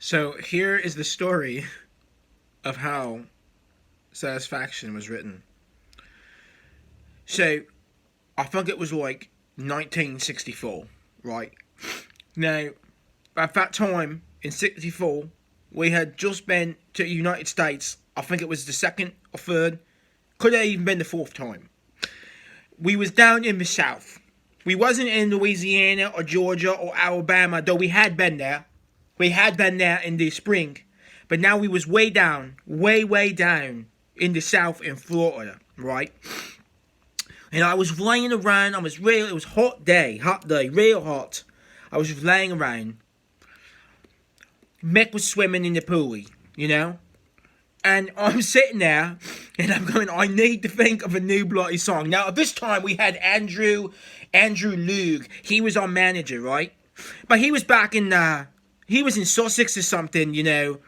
So here is the story of how Satisfaction was written. So I think it was like 1964, right? Now, at that time in 64, we had just been to the United States. I think it was the second or third, could have even been the fourth time. We was down in the South. We wasn't in Louisiana or Georgia or Alabama, though we had been there. We had been there in the spring, but now we was way down, way down in the South in Florida, right? And I was laying around. It was hot day, real hot. I was just laying around. Mick was swimming in the pool, you know? And I'm sitting there, and I'm going, I need to think of a new bloody song. Now, at this time, we had Andrew Loog. He was our manager, right? But he was back in, he was in Sussex or something, you know.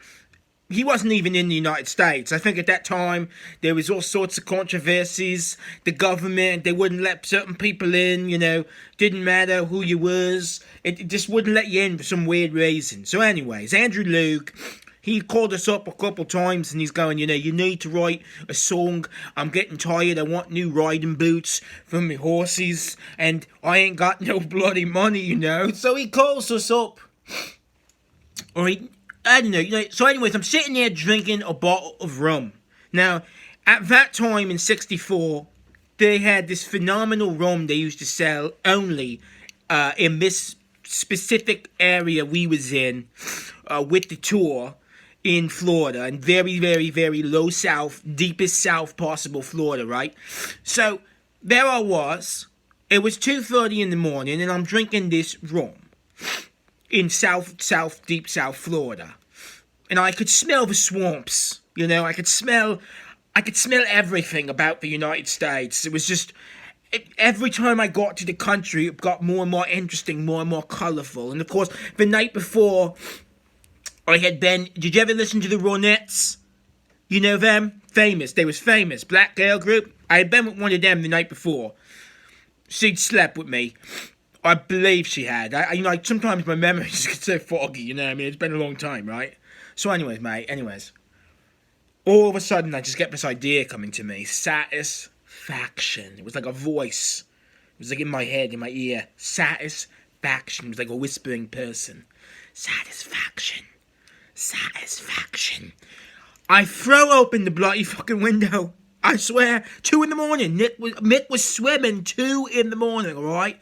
He wasn't even in the United States. I think at that time, there was all sorts of controversies. The government, they wouldn't let certain people in, you know. Didn't matter who you was. It just wouldn't let you in for some weird reason. So anyways, Andrew Luke, he called us up a couple times and he's going, you know, you need to write a song. I'm getting tired. I want new riding boots for my horses. And I ain't got no bloody money, you know. So he calls us up. Or I don't know, you know. So anyways, I'm sitting there drinking a bottle of rum. Now, at that time in 64, they had this phenomenal rum they used to sell only in this specific area we was in with the tour in Florida, and very low south, deepest south possible Florida, right? So there I was. It was 2:30 in the morning, and I'm drinking this rum in deep south Florida. And I could smell the swamps, you know, I could smell everything about the United States. It was just, every time I got to the country, it got more and more interesting, more and more colorful. And of course, the night before, I had been, did you ever listen to the Ronettes? You know them? Famous, they was famous, black girl group. I had been with one of them the night before. She'd slept with me. I believe she had. Sometimes my memories get so foggy, you know. I mean, it's been a long time, right? So, anyways, mate. All of a sudden, I just get this idea coming to me: satisfaction. It was like a voice. It was like in my head, in my ear. Satisfaction. It was like a whispering person. Satisfaction. I throw open the bloody fucking window. I swear, 2 in the morning. Mick was swimming 2 in the morning. All right.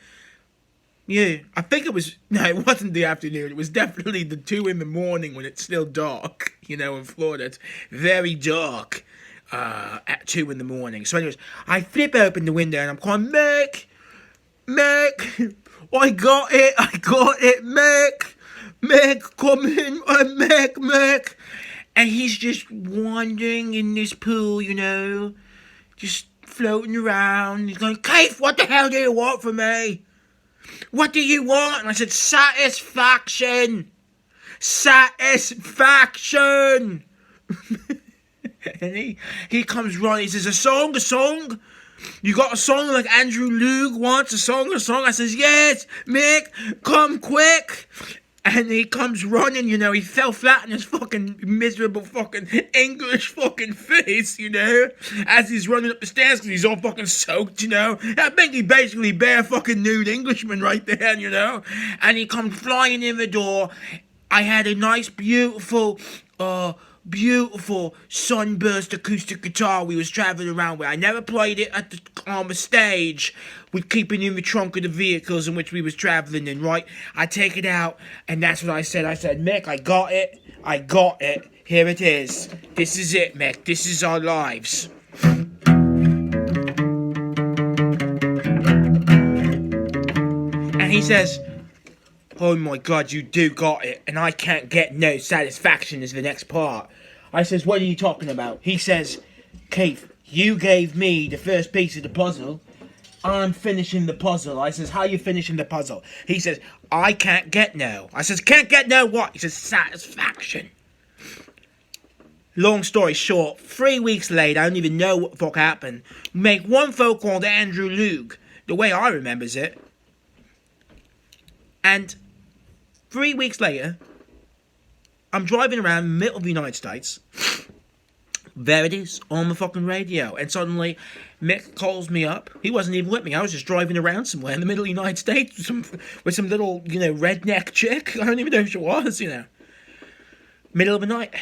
Yeah, I think it wasn't the afternoon. It was definitely the 2 in the morning when it's still dark. You know, in Florida, it's very dark at 2 in the morning. So anyways, I flip open the window and I'm calling, Mick, I got it, Mick, come in, Mick. And he's just wandering in this pool, you know, just floating around. He's going, Keith, what the hell do you want from me? What do you want? And I said, satisfaction. And he comes running. He says, a song? You got a song like Andrew Loog wants? A song? I says, yes, Mick, come quick. And he comes running, you know, he fell flat on his fucking miserable fucking English fucking face, you know, as he's running up the stairs because he's all fucking soaked, you know. I think he basically bare fucking nude Englishman right there, you know. And he comes flying in the door. I had a nice, beautiful sunburst acoustic guitar we was traveling around with. I never played it on the stage. We'd keep it in the trunk of the vehicles in which we was traveling in, right? I take it out, and that's what I said. I said, Mick, I got it. Here it is. This is it, Mick. This is our lives. And he says, oh my God, you do got it, and I can't get no satisfaction is the next part. I says, what are you talking about? He says, Keith, you gave me the first piece of the puzzle. I'm finishing the puzzle. I says, how you finishing the puzzle? He says, I can't get no. I says, can't get no what? He says, satisfaction. Long story short, 3 weeks later, I don't even know what the fuck happened. Make one phone call to Andrew Loog, the way I remembers it. And 3 weeks later, I'm driving around the middle of the United States. There it is on the fucking radio, and suddenly Mick calls me up. He wasn't even with me. I was just driving around somewhere in the middle of the United States with some little, redneck chick. I don't even know who she was, Middle of the night.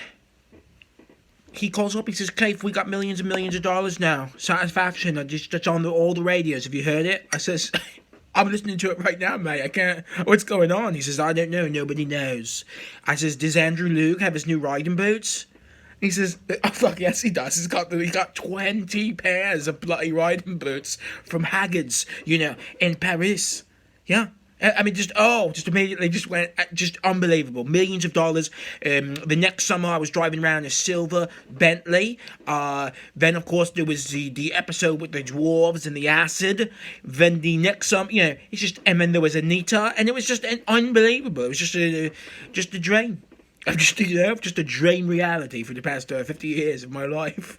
He calls up. He says, "Keith, we got millions and millions of dollars now. Satisfaction. That's on all the radios. Have you heard it?" I says, "I'm listening to it right now, mate. I can't. What's going on?" He says, "I don't know. Nobody knows." I says, "Does Andrew Luke have his new riding boots?" He says, "Oh fuck yes, he does. He's got 20 pairs of bloody riding boots from Haggard's, in Paris. Yeah." I mean, just immediately just went, just unbelievable. Millions of dollars. The next summer I was driving around a silver Bentley. Then, of course, there was the episode with the dwarves and the acid. Then the next summer, it's just, and then there was Anita, and it was just unbelievable. It was just a dream. Just a dream reality for the past 50 years of my life.